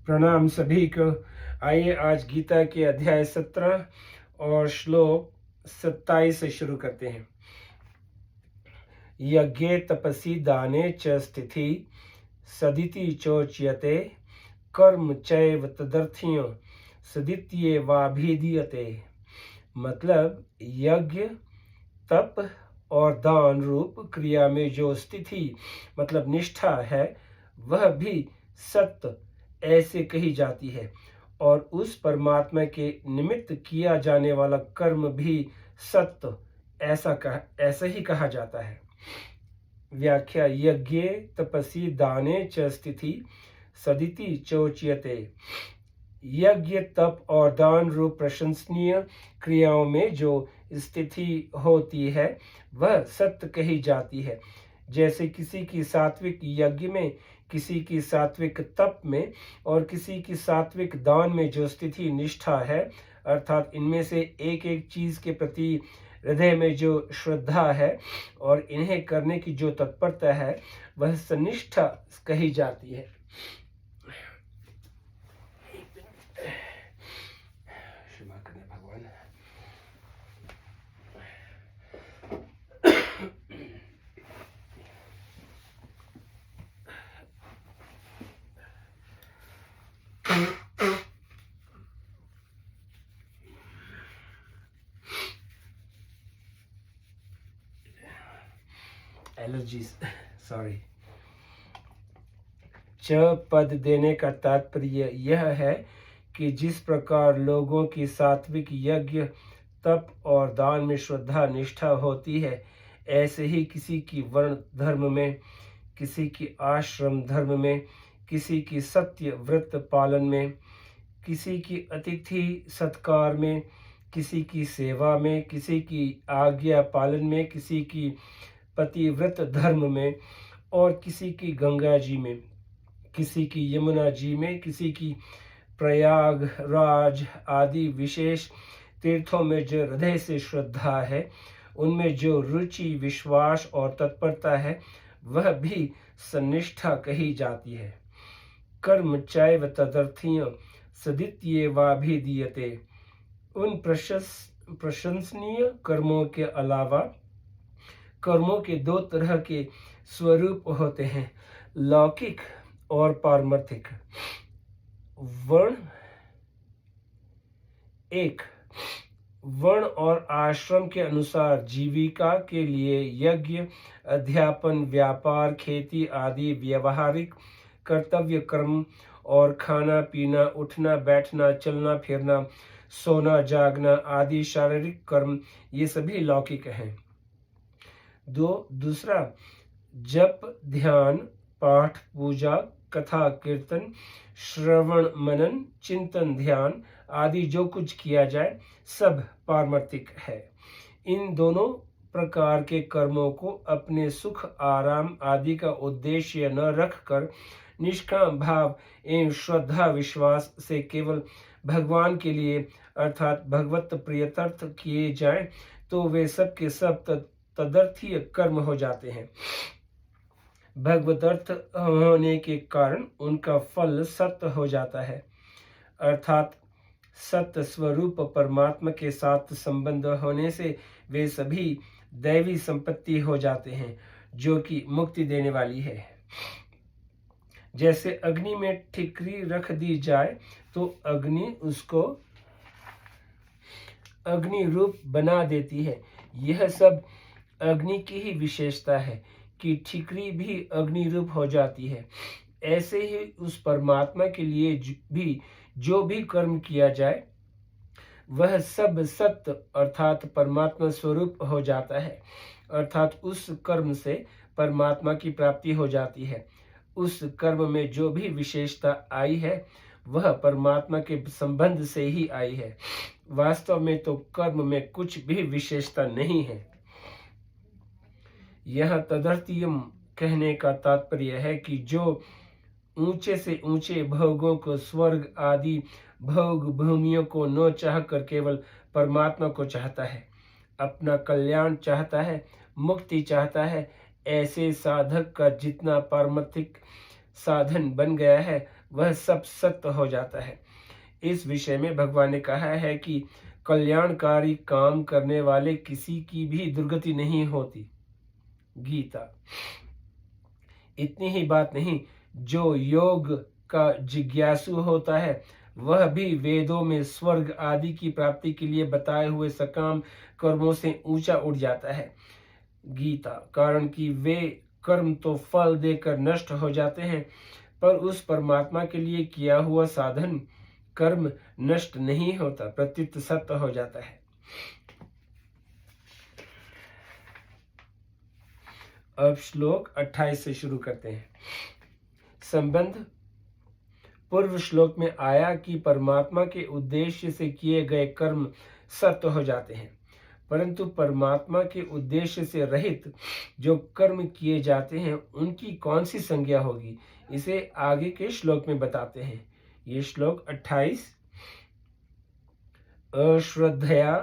प्रणाम सभी को। आइए आज गीता के अध्याय 17 और श्लोक 27 से शुरू करते हैं। यज्ञे तपसि दाने च स्थिति सदिति चोच्यते कर्म चैव तदर्थ्यो सदित्येवाभिधीयते। मतलब यज्ञ, तप और दान रूप क्रिया में जो स्थिति मतलब निष्ठा है वह भी सत्य ऐसे कही जाती है, और उस परमात्मा के निमित्त किया जाने वाला कर्म भी सत्य ऐसा ही कहा जाता है। व्याख्या: यज्ञे तपसि दाने च स्थिति सदिति चोच्यते। यज्ञ, तप और दान रूप प्रशंसनीय क्रियाओं में जो स्थिति होती है वह सत्य कही जाती है। जैसे किसी की सात्विक यज्ञ में, किसी की सात्विक तप में और किसी की सात्विक दान में जो स्थिति निष्ठा है, अर्थात इनमें से एक एक चीज के प्रति हृदय में जो श्रद्धा है और इन्हें करने की जो तत्परता है वह सनिष्ठा कही जाती है। क्षमा करना भगवान। Allergies, sorry. च पद देने का तात्पर्य यह है कि जिस प्रकार लोगों की सात्विक यज्ञ, तप और दान में श्रद्धा निष्ठा होती है, ऐसे ही किसी की वर्ण धर्म में, किसी की आश्रम धर्म में, किसी की सत्य व्रत पालन में, किसी की अतिथि सत्कार में, किसी की सेवा में, किसी की आज्ञा पालन में, किसी की पतिव्रत धर्म में, और किसी की गंगा जी में, किसी की यमुना जी में, किसी की प्रयागराज आदि विशेष तीर्थों में जो हृदय से श्रद्धा है, उनमें जो रुचि, विश्वास और तत्परता है, वह भी सन्निष्ठा कही जाती है। कर्म चैव तदर्थ्यो सदित्येवाभिधीयते। उन प्रशंसनीय कर्मों के अलावा कर्मों के दो तरह के स्वरूप होते हैं, लौकिक और पारमार्थिक। वर्ण एक, वर्ण और आश्रम के अनुसार जीविका के लिए यज्ञ, अध्यापन, व्यापार, खेती आदि व्यवहारिक कर्तव्य कर्म और खाना पीना, उठना बैठना, चलना फिरना, सोना जागना आदि शारीरिक कर्म, ये सभी लौकिक हैं। दूसरा, जप, ध्यान, पाठ, पूजा, कथा कीर्तन, श्रवण मनन, चिंतन ध्यान आदि जो कुछ किया जाए सब पारमार्थिक है। इन दोनों प्रकार के कर्मों को अपने सुख आराम आदि का उद्देश्य न रखकर निष्काम भाव एवं श्रद्धा विश्वास से केवल भगवान के लिए अर्थात भगवत प्रियतर्थ किए जाएं तो वे सब के सब तदर्थीय कर्म हो जाते हैं। भगवदर्थ होने के कारण उनका फल सत्य हो जाता है, अर्थात सत्य स्वरूप परमात्मा के साथ संबंध होने से वे सभी दैवी संपत्ति हो जाते हैं जो कि मुक्ति देने वाली है। जैसे अग्नि में ठिकरी रख दी जाए तो अग्नि उसको अग्नि रूप बना देती है। यह सब अग्नि की ही विशेषता है कि ठिकरी भी अग्नि रूप हो जाती है। ऐसे ही उस परमात्मा के लिए भी जो भी कर्म किया जाए वह सब सत्य अर्थात परमात्मा स्वरूप हो जाता है, अर्थात उस कर्म से परमात्मा की प्राप्ति हो जाती है। उस कर्म में जो भी विशेषता आई है वह परमात्मा के संबंध से ही आई है। वास्तव में तो कर्म में कुछ भी विशेषता नहीं है। यह तदर्थीयम कहने का तात्पर्य है कि जो ऊंचे से ऊंचे भोगों को, स्वर्ग आदि भोग भूमियों को न चाह कर केवल परमात्मा को चाहता है, अपना कल्याण चाहता है, मुक्ति चाहता है, ऐसे साधक का जितना पारमार्थिक साधन बन गया है वह सब सत्य हो जाता है। इस विषय में भगवान ने कहा है कि कल्याणकारी काम करने वाले किसी की भी दुर्गति नहीं होती। गीता। इतनी ही बात नहीं, जो योग का जिज्ञासु होता है वह भी वेदों में स्वर्ग आदि की प्राप्ति के लिए बताए हुए सकाम कर्मों से ऊंचा उठ जाता है। गीता। कारण कि वे कर्म तो फल देकर नष्ट हो जाते हैं, पर उस परमात्मा के लिए किया हुआ साधन कर्म नष्ट नहीं होता, प्रत्युत सत्य हो जाता है। अब श्लोक 28 से शुरू करते हैं। संबंध पूर्व श्लोक में आया कि परमात्मा के उद्देश्य से किए गए कर्म सत्य हो जाते हैं, परंतु परमात्मा के उद्देश्य से रहित जो कर्म किए जाते हैं उनकी कौन सी संज्ञा होगी, इसे आगे के श्लोक में बताते हैं। ये श्लोक 28। अश्रद्धया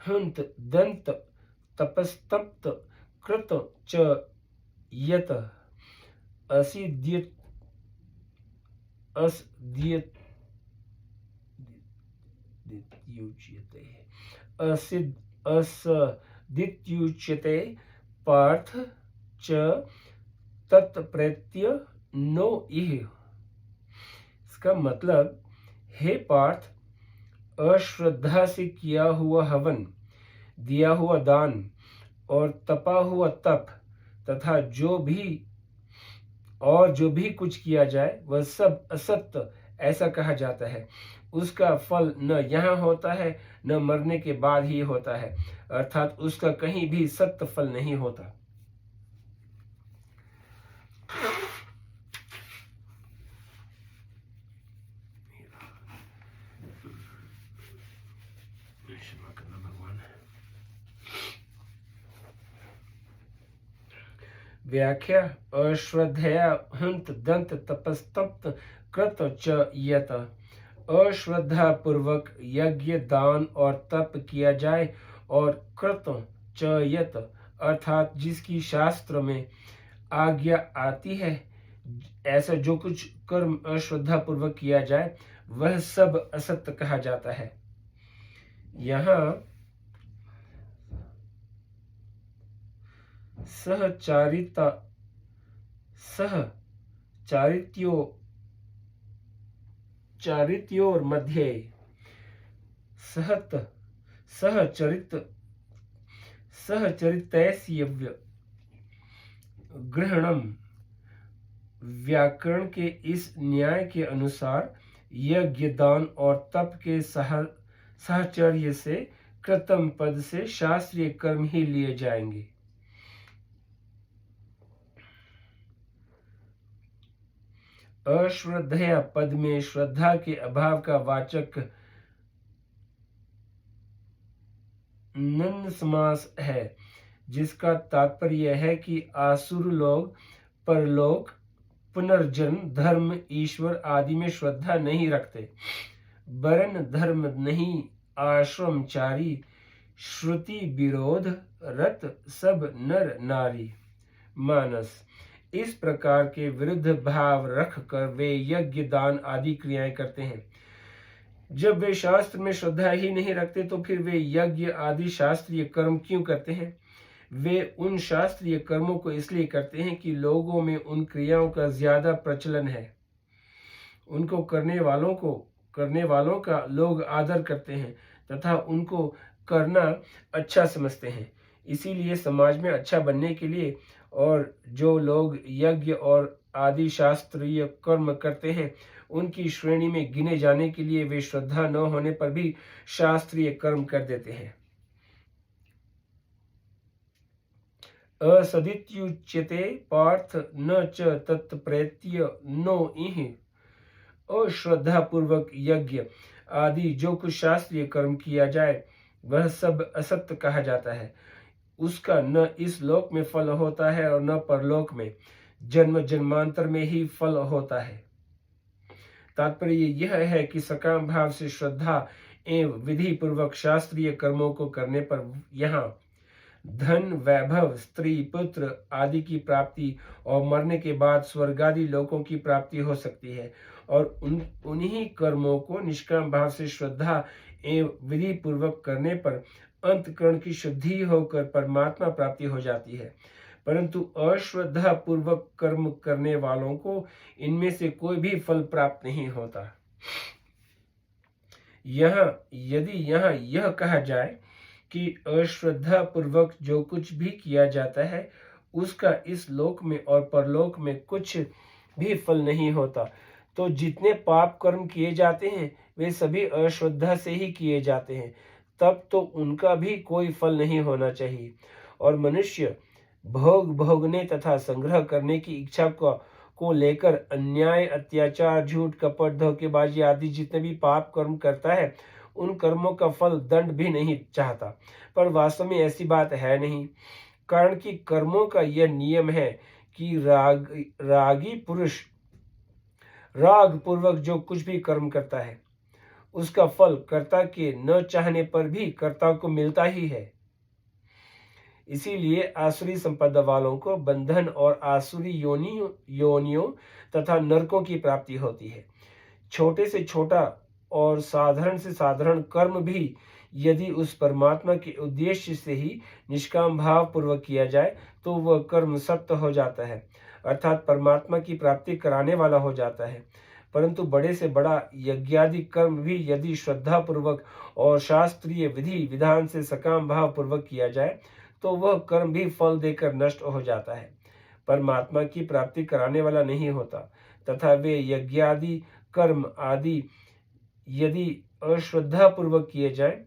हंत दंत तपस्तप्त कृत च यत असिद्यत असदित्युच्यते पार्थ च तत्प्रत्य नो इह। इसका मतलब, हे पार्थ, अश्रद्धा से किया हुआ हवन, दिया हुआ दान और तपा हुआ तप तथा जो भी कुछ किया जाए वह सब असत्य ऐसा कहा जाता है। उसका फल न यहाँ होता है न मरने के बाद ही होता है, अर्थात उसका कहीं भी सत्य फल नहीं होता। व्याख्या। अश्रद्धया हंत दंत तपस्तप्त कृत च यत। अश्रद्धा पूर्वक यज्ञ दान और तप किया जाए और कृत च यत अर्थात जिसकी शास्त्र में आज्ञा आती है, ऐसा जो कुछ कर्म अश्रद्धा पूर्वक किया जाए वह सब असत्य कहा जाता है। यहाँ चारित्योर मध्ये सहचरितैस्यव्य ग्रहणम। व्याकरण के इस न्याय के अनुसार यज्ञ दान और तप के साहचर्य से कृतम पद से शास्त्रीय कर्म ही लिए जाएंगे। अश्रद्धया पद में श्रद्धा के अभाव का वाचक नन समास है, जिसका तात्पर्य है कि आसुर लोग परलोक, पुनर्जन्म, धर्म, ईश्वर आदि में श्रद्धा नहीं रखते, वर्ण धर्म नहीं, आश्रमचारी, श्रुति विरोध रत सब नर नारी मानस, इस प्रकार के विरुद्ध भाव रखकर वे यज्ञ दान आदि क्रियाएं करते हैं। जब वे शास्त्र में श्रद्धा ही नहीं रखते तो फिर वे यज्ञ आदि शास्त्रीय कर्म क्यों करते हैं? वे उन शास्त्रीय कर्मों को इसलिए करते हैं कि लोगों में उन क्रियाओं का ज्यादा प्रचलन है, उनको करने वालों का लोग आदर करते हैं तथा उनको करना अच्छा समझते हैं। इसीलिए समाज में अच्छा बनने के लिए और जो लोग यज्ञ और आदि शास्त्रीय कर्म करते हैं उनकी श्रेणी में गिने जाने के लिए वे श्रद्धा न होने पर भी शास्त्रीय कर्म कर देते हैं। असदित्युच्यते पार्थ न च तत्प्रत्य नो इह। अश्रद्धा पूर्वक यज्ञ आदि जो कुछ शास्त्रीय कर्म किया जाए वह सब असत्य कहा जाता है। उसका न इस लोक में फल होता है और न परलोक में, जन्म जन्मांतर में ही फल होता है। तात्पर्य यह है कि सकाम भाव से श्रद्धा एवं विधि पूर्वक शास्त्रीय कर्मों को करने पर यहाँ धन, वैभव, स्त्री, पुत्र आदि की प्राप्ति और मरने के बाद स्वर्गादि लोकों की प्राप्ति हो सकती है, और उन्हीं कर्मों को निष्काम भाव से श्रद्धा एवं विधि पूर्वक करने पर अंतकरण की शुद्धि होकर परमात्मा प्राप्ति हो जाती है। परंतु अश्रद्धा पूर्वक कर्म करने वालों को इनमें से कोई भी फल प्राप्त नहीं होता। यदि यहाँ यह कहा जाए कि अश्रद्धा पूर्वक जो कुछ भी किया जाता है उसका इस लोक में और परलोक में कुछ भी फल नहीं होता, तो जितने पाप कर्म किए जाते हैं वे सभी अश्रद्धा से ही किए जाते हैं, तब तो उनका भी कोई फल नहीं होना चाहिए। और मनुष्य भोग भोगने तथा संग्रह करने की इच्छा को लेकर अन्याय, अत्याचार, झूठ, कपट, धोखेबाजी आदि जितने भी पाप कर्म करता है उन कर्मों का फल दंड भी नहीं चाहता। पर वास्तव में ऐसी बात है नहीं, कारण कि कर्मों का यह नियम है कि रागी पुरुष राग पूर्वक जो कुछ भी कर्म करता है उसका फल कर्ता के न चाहने पर भी कर्ता को मिलता ही है। इसीलिए आसुरी संपदा वालों को बंधन और आसुरी योनियों तथा नरकों की प्राप्ति होती है। छोटे से छोटा और साधारण से साधारण कर्म भी यदि उस परमात्मा के उद्देश्य से ही निष्काम भाव पूर्वक किया जाए तो वह कर्म सत्य हो जाता है, अर्थात परमात्मा की प्राप्ति कराने वाला हो जाता है। परंतु बड़े से बड़ा यज्ञादि कर्म भी यदि श्रद्धा पूर्वक और शास्त्रीय विधि विधान से सकाम भाव पूर्वक किया जाए तो वह कर्म भी फल देकर नष्ट हो जाता है, परमात्मा की प्राप्ति कराने वाला नहीं होता। तथा वे यज्ञादि कर्म आदि यदि अश्रद्धा पूर्वक किए जाए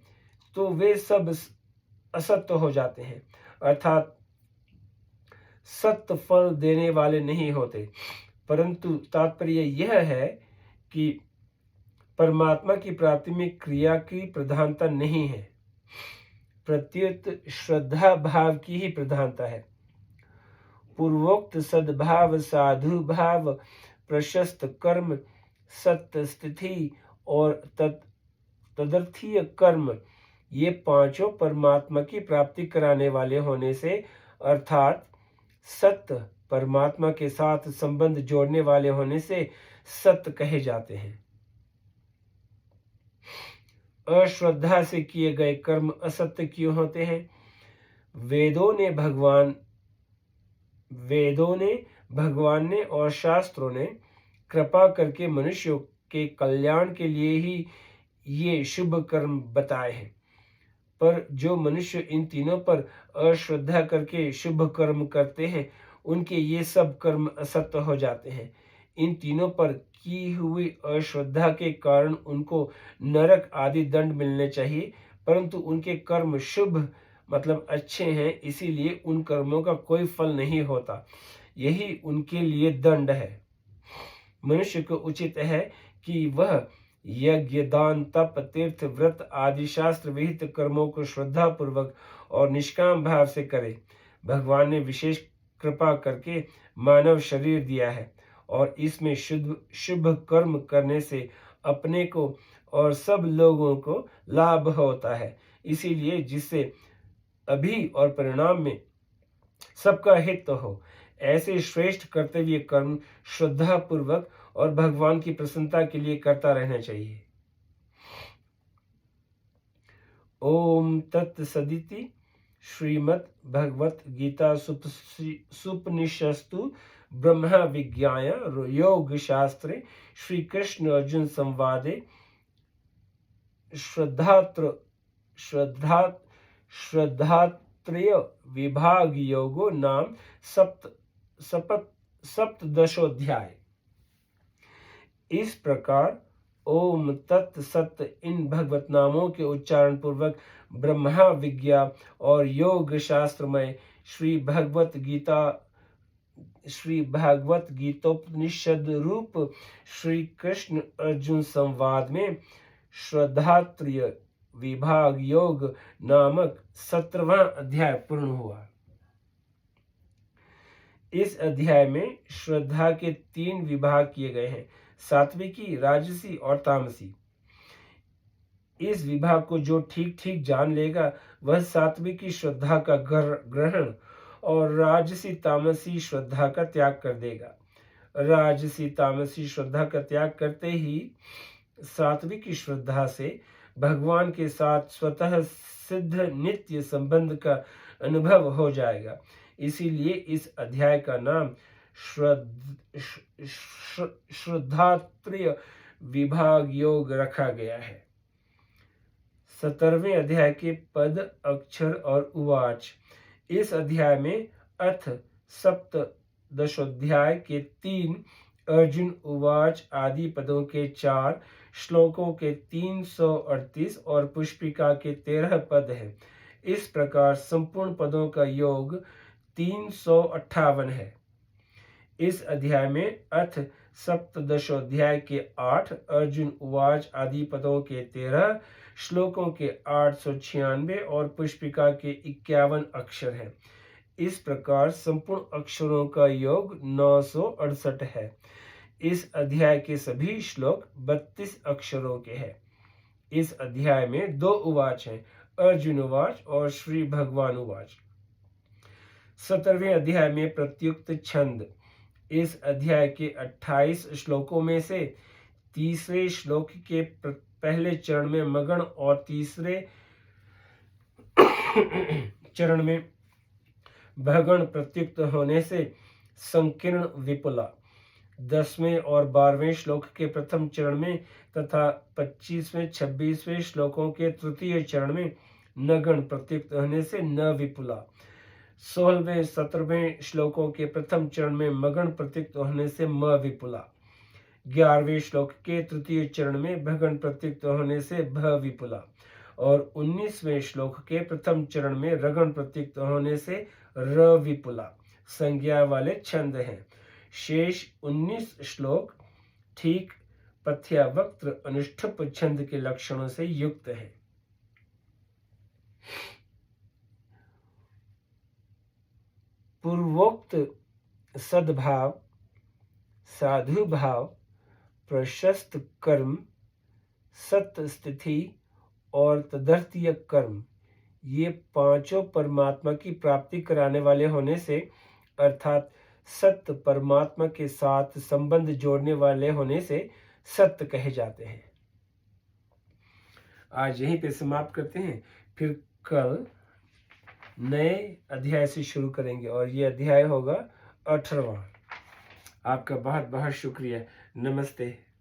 तो वे सब असत्य हो जाते हैं, अर्थात सत्य फल देने वाले नहीं होते। परंतु तात्पर्य यह है कि परमात्मा की प्राप्ति में क्रिया की प्रधानता नहीं है, प्रत्युत श्रद्धा भाव की ही प्रधानता है। पूर्वोक्त सद्भाव, साधु भाव, प्रशस्त कर्म, सत्य स्थिति और तदर्थीय कर्म, ये पांचों परमात्मा की प्राप्ति कराने वाले होने से, अर्थात सत्य परमात्मा के साथ संबंध जोड़ने वाले होने से सत्य कहे जाते हैं। अश्रद्धा से किए गए कर्म असत्य क्यों होते हैं? वेदों ने, भगवान ने और शास्त्रों ने कृपा करके मनुष्यों के कल्याण के लिए ही ये शुभ कर्म बताए हैं। पर जो मनुष्य इन तीनों पर अश्रद्धा करके शुभ कर्म करते हैं उनके ये सब कर्म असत्य हो जाते हैं। इन तीनों पर की हुई अश्रद्धा के कारण उनको नरक आदि दंड मिलने चाहिए, परंतु उनके कर्म शुभ मतलब अच्छे हैं, इसीलिए उन कर्मों का कोई फल नहीं होता, यही उनके लिए दंड है। मनुष्य को उचित है कि वह यज्ञ, दान, तप, तीर्थ, व्रत आदि शास्त्र विहित कर्मों को श्रद्धा पूर्वक और निष्काम भाव से करे। भगवान ने विशेष कृपा करके मानव शरीर दिया है और इसमें शुभ कर्म करने से अपने को और सब लोगों को लाभ होता है। इसीलिए जिससे अभी और परिणाम में सबका हित हो, ऐसे श्रेष्ठ कर्तव्य कर्म श्रद्धा पूर्वक और भगवान की प्रसन्नता के लिए करता रहना चाहिए। ओम तत्सदिति श्रीमद् भगवत गीता सुपनिषस्तु ब्रह्म विज्ञाय योग शास्त्रे श्री कृष्ण अर्जुन संवादे श्रद्धात्रय विभाग योगो नाम सप्तदशोध्याय। इस प्रकार ओम तत् सत्य इन भगवत नामों के उच्चारण पूर्वक ब्रह्मा विज्ञा और योग शास्त्र में श्री भागवत गीतोपनिषद रूप श्री कृष्ण अर्जुन संवाद में श्रद्धात्रय विभाग योग नामक 17वां अध्याय पूर्ण हुआ। इस अध्याय में श्रद्धा के 3 विभाग किए गए हैं, सात्विकी, राजसी और तामसी। इस विभाग को जो ठीक ठीक जान लेगा वह सात्विकी श्रद्धा का ग्रहण और राजसी तामसी श्रद्धा का त्याग कर देगा। राजसी तामसी श्रद्धा का त्याग करते ही सात्विक श्रद्धा से भगवान के साथ स्वतः सिद्ध नित्य संबंध का अनुभव हो जाएगा। इसीलिए इस अध्याय का नाम श्रद्धात्रय विभाग योग रखा गया है। 17वें अध्याय के पद, अक्षर और उवाच। इस अध्याय में अथ सप्तदशोध्याय के 3, अर्जुन उवाच आदि पदों के 4, श्लोकों के 338 और पुष्पिका के 13 पद हैं। इस प्रकार संपूर्ण पदों का योग 358 है। इस अध्याय में अथ सप्तदशोध्याय के 8, अर्जुन उवाच आदि पदों के 13, श्लोकों के 896 और पुष्पिका के 51 अक्षर हैं। इस प्रकार संपूर्ण अक्षरों का योग 968 है। इस अध्याय के सभी श्लोक 32 अक्षरों के हैं। इस अध्याय में 2 उवाच हैं, अर्जुन उवाच और श्री भगवान उवाच। 17वें अध्याय में प्रत्युक्त छंद। इस अध्याय के 28 श्लोकों में से तीसरे श्लोक के पहले चरण में मगन और तीसरे चरण में भगण प्रत्युक्त होने से संकीर्ण विपुला। 10वें और 12वें श्लोक के प्रथम चरण में तथा 25वें 26वें श्लोकों के तृतीय चरण में नगण प्रत्युक्त होने से न विपुला। 16वें 17वें श्लोकों के प्रथम चरण में मगण प्रत्युक्त होने से म विपुला। 11वें श्लोक के तृतीय चरण में भगण प्रत्युक्त होने से भ विपुला और 19वें श्लोक के प्रथम चरण में रगण प्रत्युक्त होने से र विपुला संज्ञा वाले छंद हैं। शेष 19 श्लोक ठीक पथ्यावक्त्र अनुष्ठुप छंद के लक्षणों से युक्त हैं। पूर्वोक्त सद्भाव, साधु भाव, प्रशस्त कर्म, सत्य स्थिति और तदर्थीय कर्म, ये पांचों परमात्मा की प्राप्ति कराने वाले होने से अर्थात सत्य परमात्मा के साथ संबंध जोड़ने वाले होने से सत्य कहे जाते हैं। आज यहीं पे समाप्त करते हैं, फिर कल नए अध्याय से शुरू करेंगे और ये अध्याय होगा 18वां। आपका बहुत बहुत शुक्रिया। नमस्ते।